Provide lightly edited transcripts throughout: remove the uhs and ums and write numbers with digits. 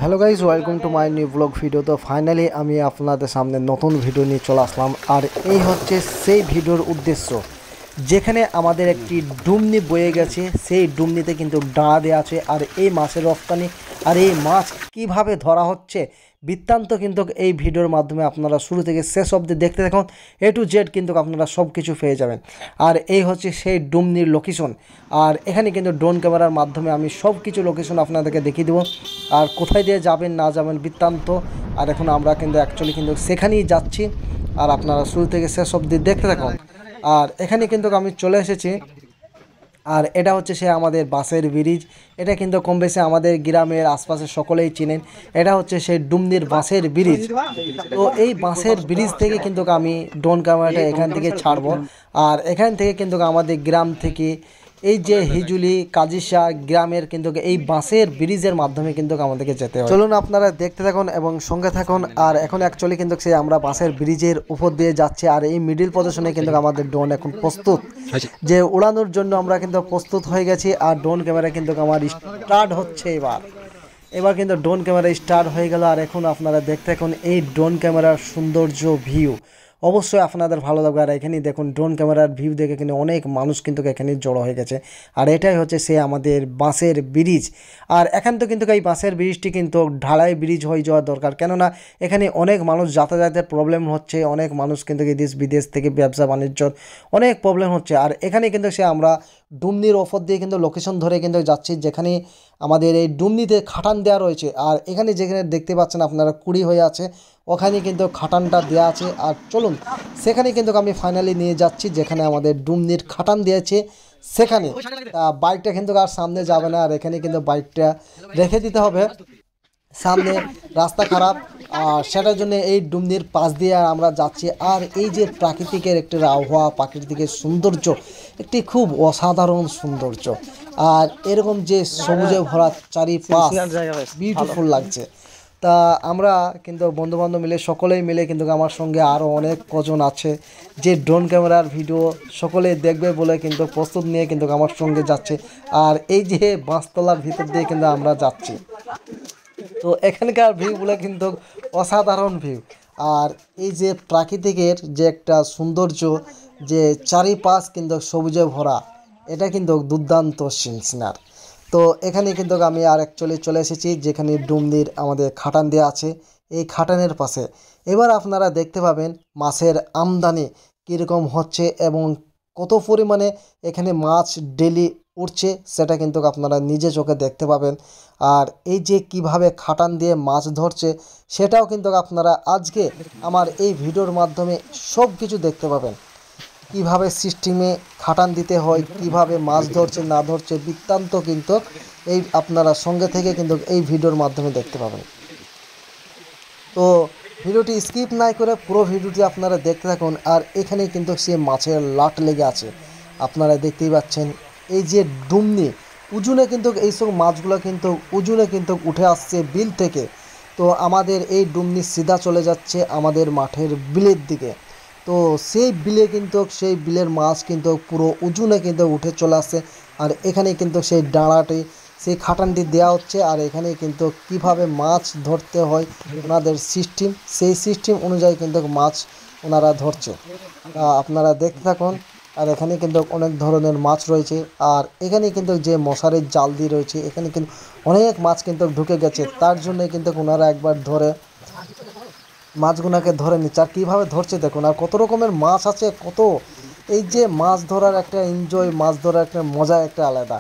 Hello guys, welcome to my new blog video. তো finally আমি আপনাদের সামনে নতুন ভিডিও নিয়ে চলে আসলাম। আর এই হচ্ছে সেই ভিডিওর উদ্দেশ্য, যেখানে আমাদের একটি ডুমনি বয়ে গেছে, সেই ডুমনিতে কিন্তু ডাঁড়া দেওয়া আছে। আর এই মাছের রপ্তানি আর এই মাছ কিভাবে ধরা হচ্ছে বৃত্তান্ত কিন্তু এই ভিডিওর মাধ্যমে আপনারা শুরু থেকে শেষ অবধি দেখতে থাকুন। A to Z কিন্তু আপনারা সব কিছু পেয়ে যাবেন। আর এই হচ্ছে সেই ডুমনির লোকেশন। আর এখানে কিন্তু ড্রোন ক্যামেরার মাধ্যমে আমি সব কিছু লোকেশন আপনাদেরকে দেখিয়ে দেবো, আর কোথায় দিয়ে যাবেন না যাবেন বৃত্তান্ত। আর এখন আমরা কিন্তু অ্যাকচুয়ালি কিন্তু সেখানেই যাচ্ছি, আর আপনারা শুরু থেকে শেষ অবধি দেখতে থাকুন। আর এখানে কিন্তু আমি চলে এসেছি, আর এটা হচ্ছে সে আমাদের বাঁশের ব্রিজ। এটা কিন্তু কম বেশি আমাদের গ্রামের আশপাশে সকলেই চিনেন। এটা হচ্ছে সেই ডুমনির বাঁশের ব্রিজ। তো এই বাঁশের ব্রিজ থেকে কিন্তু আমি ড্রোন ক্যামেরাটা এখান থেকে ছাড়বো। আর এখান থেকে কিন্তু আমাদের গ্রাম থেকে এই যে হিজুলি কাজিসা গ্রামের কিন্তু এই বাঁশের ব্রিজের মাধ্যমে কিন্তু আমাদেরকে যেতে হবে। চলুন আপনারা দেখতে থাকুন এবং সঙ্গে থাকুন। আর এখন অ্যাকচুয়ালি কিন্তু সেই আমরা বাঁশের ব্রিজের উপর দিয়ে যাচ্ছি। আর এই মিডিল পজিশনে কিন্তু আমাদের ড্রোন এখন প্রস্তুত যে উড়ানোর জন্য আমরা কিন্তু প্রস্তুত হয়ে গেছি। আর ড্রোন ক্যামেরা কিন্তু আমার স্টার্ট হচ্ছে এবার কিন্তু ড্রোন ক্যামেরা স্টার্ট হয়ে গেল। আর এখন আপনারা দেখতে থাকুন এই ড্রোন ক্যামেরার সৌন্দর্য ভিউ। অবশ্যই আপনাদের ভালো লাগবে। আর এখানে দেখুন ড্রোন ক্যামেরার ভিউ দেখে কিন্তু অনেক মানুষ কিন্তু এখানে জড়ো হয়ে গেছে। আর এটাই হচ্ছে সে আমাদের বাঁশের ব্রিজ। আর এখান তো কিন্তু এই বাঁশের ব্রিজটি কিন্তু ঢালাই ব্রিজ হয়ে যাওয়া দরকার, কেননা এখানে অনেক মানুষ যাতায়াতের প্রবলেম হচ্ছে। অনেক মানুষ কিন্তু দেশ বিদেশ থেকে ব্যবসা বাণিজ্যর অনেক প্রবলেম হচ্ছে। আর এখানে কিন্তু সে আমরা ডুমনির ওপর দিয়ে কিন্তু লোকেশন ধরে কিন্তু যাচ্ছি, যেখানে আমাদের এই ডুমনিতে খাটান দেওয়া রয়েছে। আর এখানে যেখানে দেখতে পাচ্ছেন আপনারা কুড়ি হয়ে আছে, ওখানে কিন্তু খাটানটা দেওয়া আছে। আর চলুন সেখানে কিন্তু আমি ফাইনালি নিয়ে যাচ্ছি, যেখানে আমাদের ডুমনির খাটান দিয়েছে সেখানে। বাইকটা কিন্তু আর সামনে যাবে না, আর এখানে কিন্তু বাইকটা রেখে দিতে হবে, সামনে রাস্তা খারাপ। আর সেটার জন্য এই ডুমনির পাশ দিয়ে আমরা যাচ্ছি। আর এই যে প্রাকৃতিকের একটি আবহাওয়া, প্রাকৃতিকের সৌন্দর্য, একটি খুব অসাধারণ সৌন্দর্য। আর এরকম যে সবুজে ভরা চারিপাশ বিউটিফুল লাগছে। তা আমরা কিন্তু বন্ধুবান্ধব মিলে সকলেই মিলে কিন্তু আমার সঙ্গে আরও অনেক কজন আছে যে ড্রোন ক্যামেরার ভিডিও সকলে দেখবে বলে কিন্তু প্রস্তুত নিয়ে কিন্তু আমার সঙ্গে যাচ্ছে। আর এই যে বাঁশতলার ভিতর দিয়ে কিন্তু আমরা যাচ্ছি, তো এখানকার ভিউগুলো কিন্তু অসাধারণ ভিউ। আর এই যে প্রাকৃতিকের যে একটা সৌন্দর্য, যে চারিপাশ কিন্তু সবুজে ভরা, এটা কিন্তু দুর্দান্ত সিনার। তো এখানে কিন্তু আমি আর অ্যাকচুয়ালি চলে এসেছি যেখানে ডুমনির আমাদের খাটান দেওয়া আছে, এই খাটানের পাশে। এবার আপনারা দেখতে পাবেন মাছের আমদানি কীরকম হচ্ছে এবং কত পরিমাণে এখানে মাছ ডেলি উঠছে, সেটা কিন্তু আপনারা নিজে চোখে দেখতে পাবেন। আর এই যে কিভাবে খাটান দিয়ে মাছ ধরছে, সেটাও কিন্তু আপনারা আজকে আমার এই ভিডিওর মাধ্যমে সব কিছু দেখতে পাবেন। কিভাবে সিস্টেমে খাটান দিতে হয়, কিভাবে মাছ ধরছে না ধরছে বৃত্তান্ত কিন্তু এই আপনারা সঙ্গে থেকে কিন্তু এই ভিডিওর মাধ্যমে দেখতে পাবেন। তো ভিডিওটি স্কিপ না করে পুরো ভিডিওটি আপনারা দেখতে থাকুন। আর এখানে কিন্তু সে মাছের লাট লেগে আছে, আপনারা দেখতেই পাচ্ছেন। এই যে ডুমনি উজুনে কিন্তু এইসব মাছগুলো কিন্তু উজুনে কিন্তু উঠে আসছে বিল থেকে। তো আমাদের এই ডুমনি সিধা চলে যাচ্ছে আমাদের মাঠের বিলের দিকে। তো সেই বিলে কিন্তু সেই বিলের মাছ কিন্তু পুরো উজুনে কিন্তু উঠে চলে আসছে। আর এখানে কিন্তু সেই ডাঁড়াটি সেই খাটানটি দেওয়া হচ্ছে। আর এখানে কিন্তু কিভাবে মাছ ধরতে হয় ওনাদের সিস্টেম, সেই সিস্টেম অনুযায়ী কিন্তু মাছ ওনারা ধরছে, আপনারা দেখতে থাকুন। আর এখানে কিন্তু অনেক ধরনের মাছ রয়েছে। আর এখানে কিন্তু যে মশারির জাল দিয়ে রয়েছে, এখানে কিন্তু অনেক মাছ কিন্তু ঢুকে গেছে। তার জন্য কিন্তু ওনারা একবার ধরে মাছগুলোকে ধরে নিচ্ছে। আর কীভাবে ধরছে দেখুন, আর কত রকমের মাছ আছে কত। এই যে মাছ ধরার একটা এনজয়, মাছ ধরার একটা মজা একটা আলাদা,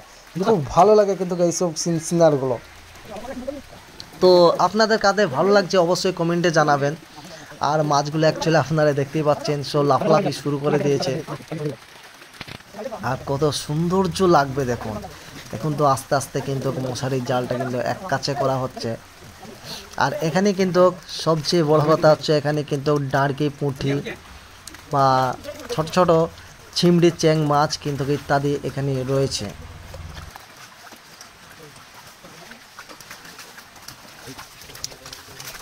খুব ভালো লাগে কিন্তু এইসব সিনারগুলো। তো আপনাদের কাদের ভালো লাগছে অবশ্যই কমেন্টে জানাবেন। আর মাছগুলো অ্যাকচুয়ালি আপনারা দেখতেই পাচ্ছেন সব লাফালাফি শুরু করে দিয়েছে। আর কত সৌন্দর্য লাগবে দেখুন। এখন তো আস্তে আস্তে কিন্তু মশারির জালটা কিন্তু এক কাছে করা হচ্ছে। আর এখানে কিন্তু সবচেয়ে বড় কথা হচ্ছে, এখানে কিন্তু ডাঁড়কি পুঁটি বা ছোট ছোট চিংড়ি চ্যাং মাছ কিন্তু ইত্যাদি এখানে রয়েছে।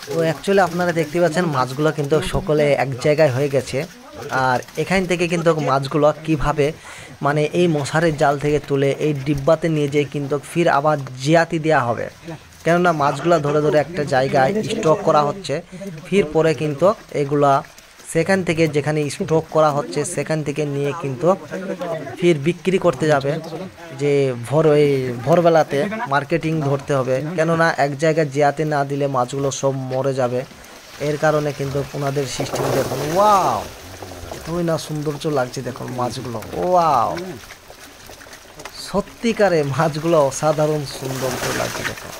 তো অ্যাকচুয়ালি আপনারা দেখতে পাচ্ছেন মাছগুলো কিন্তু সকলে এক জায়গায় হয়ে গেছে। আর এখান থেকে কিন্তু মাছগুলো কিভাবে মানে এই মশারির জাল থেকে তুলে এই ডিব্বাতে নিয়ে যেয়ে কিন্তু ফির আবার জিয়াতি দেওয়া হবে। কেননা মাছগুলা ধরে ধরে একটা জায়গায় স্টক করা হচ্ছে, ফির পরে কিন্তু এগুলা সেখান থেকে যেখানে স্টক করা হচ্ছে সেখান থেকে নিয়ে কিন্তু ফির বিক্রি করতে যাবে, যে ভোরবেলাতে মার্কেটিং ধরতে হবে, কেননা এক জায়গায় জিয়াতে না দিলে মাছগুলো সব মরে যাবে। এর কারণে কিন্তু ওনাদের সিস্টেম দেখুন, ওয়াও এতই না সৌন্দর্য লাগছে দেখুন মাছগুলো, ওয়াও সত্যিকারে মাছগুলো অসাধারণ সৌন্দর্য লাগছে দেখুন।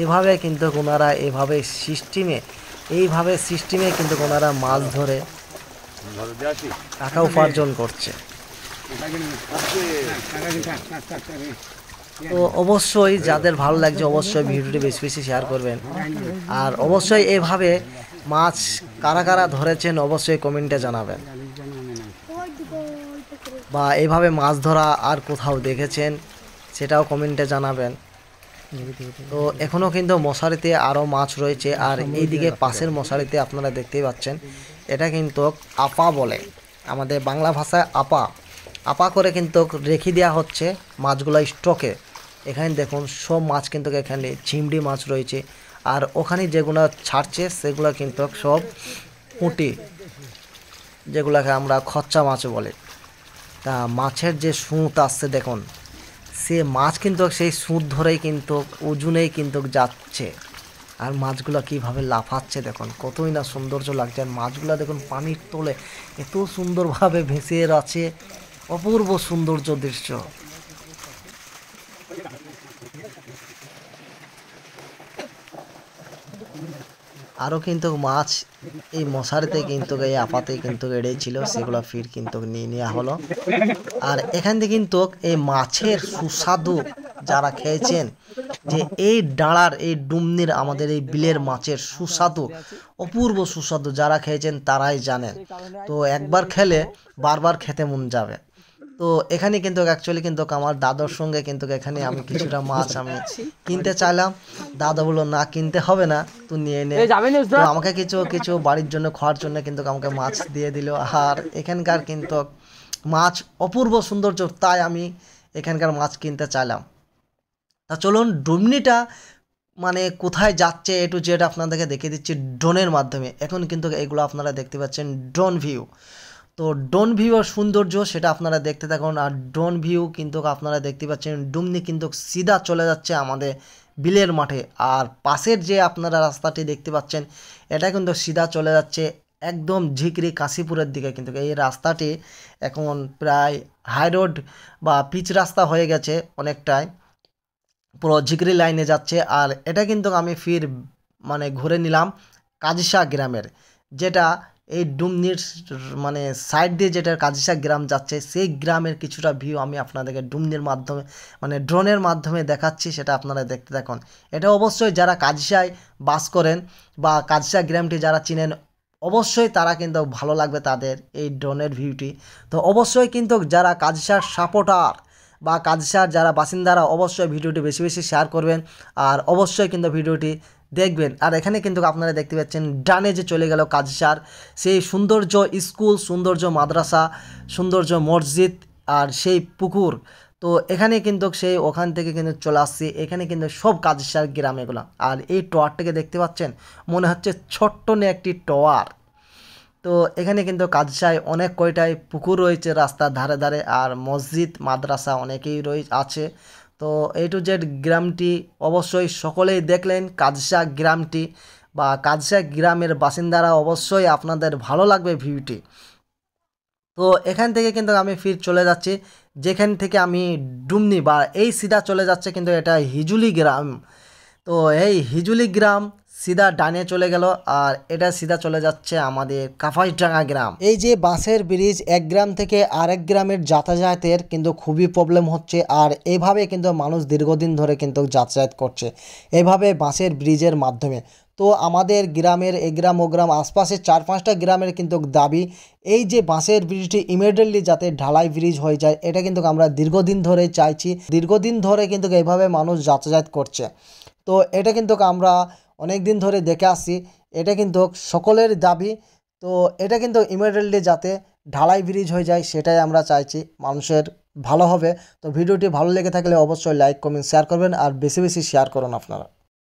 এভাবে কিন্তু ওনারা এইভাবে সিস্টেমে কিন্তু ওনারা মাছ ধরে টাকা উপার্জন করছে। তো অবশ্যই যাদের ভালো লাগছে অবশ্যই ভিডিওটি বেশি বেশি শেয়ার করবেন, আর অবশ্যই এভাবে মাছ কারা কারা ধরেছেন অবশ্যই কমেন্টে জানাবেন, বা এভাবে মাছ ধরা আর কোথাও দেখেছেন সেটাও কমেন্টে জানাবেন। তো এখনও কিন্তু মশারিতে আরও মাছ রয়েছে, আর এইদিকে পাশের মশারিতে আপনারা দেখতেই পাচ্ছেন, এটা কিন্তু আপা বলে, আমাদের বাংলা ভাষায় আপা করে কিন্তু রেখে দেওয়া হচ্ছে মাছগুলো স্টকে। এখানে দেখুন সব মাছ কিন্তু এখানে চিংড়ি মাছ রয়েছে, আর ওখানে যেগুলো ছাড়ছে সেগুলো কিন্তু সব পুঁটি, যেগুলোকে আমরা খচ্চা মাছ বলে। তা মাছের যে সুঁত আসছে দেখুন, সে মাছ কিন্তু সেই সুঁত ধরেই কিন্তু ওজনেই কিন্তু যাচ্ছে, আর মাছগুলো কীভাবে লাফাচ্ছে দেখুন, কতই না সৌন্দর্য লাগছে। আর মাছগুলো দেখুন পানির তলে এত সুন্দরভাবে ভেসে আছে, অপূর্ব সৌন্দর্য দৃশ্য। আরও কিন্তু মাছ এই মশারিতে কিন্তু এই আপাতে কিন্তু এড়েছিল, সেগুলো ফির কিন্তু নিয়ে নেওয়া হলো। আর এখান থেকে কিন্তু এই মাছের সুস্বাদু যারা খেয়েছেন, যে এই ডাঁড়ার এই ডুমনির আমাদের এই বিলের মাছের সুস্বাদু, অপূর্ব সুস্বাদু, যারা খেয়েছেন তারাই জানেন। তো একবার খেলে বারবার খেতে মন যাবে। তো এখানে কিন্তু অ্যাকচুয়ালি কিন্তু আমার দাদার সঙ্গে কিন্তু এখানে আমি কিছুটা মাছ আমি কিনতে চাইলাম, দাদা বললো না কিনতে হবে না, তুই নিয়ে নে। তো আমাকে কিছু কিছু বাড়ির জন্য খাওয়ার জন্য কিন্তু আমাকে মাছ দিয়ে দিল। আর এখানকার কিন্তু মাছ অপূর্ব সৌন্দর্য, তাই আমি এখানকার মাছ কিনতে চাইলাম। তা চলুন ডুমনিটা মানে কোথায় যাচ্ছে এ টু জেড আপনাদেরকে দেখিয়ে দিচ্ছি ড্রোনের মাধ্যমে। এখন কিন্তু এগুলো আপনারা দেখতে পাচ্ছেন ড্রোন ভিউ। তো ড্রোন ভিউর সৌন্দর্য সেটা আপনারা দেখতে থাকুন। আর ড্রোন ভিউ কিন্তু আপনারা দেখতে পাচ্ছেন ডুমনি কিন্তু সিধা চলে যাচ্ছে আমাদের বিলের মাঠে, আর পাশের যে আপনারা রাস্তাটি দেখতে পাচ্ছেন এটা কিন্তু সিধা চলে যাচ্ছে একদম ঝিকরি কাশীপুরের দিকে। কিন্তু এই রাস্তাটি এখন প্রায় হাই রোড বা পিচ রাস্তা হয়ে গেছে অনেকটাই, পুরো ঝিকরি লাইনে যাচ্ছে। আর এটা কিন্তু আমি ফির মানে ঘুরে নিলাম কাজিসা গ্রামের, যেটা এই ডুমনির মানে সাইড দিয়ে যেটা কাজিসা গ্রাম যাচ্ছে, সেই গ্রামের কিছুটা ভিউ আমি আপনাদেরকে ডুমনির মাধ্যমে মানে ড্রোনের মাধ্যমে দেখাচ্ছি, সেটা আপনারা দেখতে থাকুন। এটা অবশ্যই যারা কাজিসায় বাস করেন বা কাজিসা গ্রামটি যারা চিনেন অবশ্যই তারা কিন্তু ভালো লাগবে তাদের এই ড্রোনের ভিউটি। তো অবশ্যই কিন্তু যারা কাজিসার সাপোর্টার বা কাজিসার যারা বাসিন্দারা অবশ্যই ভিডিওটি বেশি বেশি শেয়ার করবেন, আর অবশ্যই কিন্তু ভিডিওটি দেখবেন। আর এখানে কিন্তু আপনারা দেখতে পাচ্ছেন ডানে যে চলে গেল কাজিসার সেই সৌন্দর্য স্কুল, সৌন্দর্য মাদ্রাসা, সৌন্দর্য মসজিদ আর সেই পুকুর। তো এখানে কিন্তু সেই ওখান থেকে কিন্তু চলে আসছি, এখানে কিন্তু সব কাজিসার গ্রাম এগুলো। আর এই টাওয়ারটাকে দেখতে পাচ্ছেন, মনে হচ্ছে ছোট্ট নিয়ে একটি টাওয়ার। তো এখানে কিন্তু কাজিসায় অনেক কয়টাই পুকুর রয়েছে রাস্তার ধারে ধারে, আর মসজিদ মাদ্রাসা অনেকেই আছে। তো এ টু জেড গ্রামটি অবশ্যই সকলেই দেখলেন কাজিসা গ্রামটি বা কাজিসা গ্রামের বাসিন্দারা অবশ্যই আপনাদের ভালো লাগবে ভিউটি। তো এখান থেকে কিন্তু আমি ফির চলে যাচ্ছি যেখান থেকে আমি ডুমনি বা এই সিধা চলে যাচ্ছে কিন্তু এটা হিজুলি গ্রাম। তো এই হিজুলি গ্রাম সিধা ডানে চলে গেল, আর এটা সিধা চলে যাচ্ছে আমাদের কাফাইডাঙ্গা গ্রাম। এই যে বাঁশের ব্রিজ এক গ্রাম থেকে আরেক গ্রামের যাতায়াতের কিন্তু খুবই প্রবলেম হচ্ছে, আর এইভাবে কিন্তু মানুষ দীর্ঘদিন ধরে কিন্তু যাতায়াত করছে এইভাবে বাঁশের ব্রিজের মাধ্যমে। তো আমাদের গ্রামের এই গ্রাম ও গ্রাম আশপাশের 4-5টা গ্রামের কিন্তু দাবি এই যে বাঁশের ব্রিজটি ইমিডিয়েটলি যাতে ঢালাই ব্রিজ হয়ে যায়, এটা কিন্তু আমরা দীর্ঘদিন ধরে চাইছি, দীর্ঘদিন ধরে কিন্তু এইভাবে মানুষ যাতায়াত করছে। তো এটা কিন্তু আমরা অনেক দিন ধরে দেখে আসছি, এটা কিন্তু সকলের দাবি। তো এটা কিন্তু ইমিডিয়েটলি যাতে ঢালাই ব্রিজ হয়ে যায়, সেটাই আমরা চাইছি, মানুষের ভালো হবে। তো ভিডিওটি ভালো লেগে থাকলে অবশ্যই লাইক কমেন্ট শেয়ার করবেন, আর বেশি বেশি শেয়ার করুন আপনারা।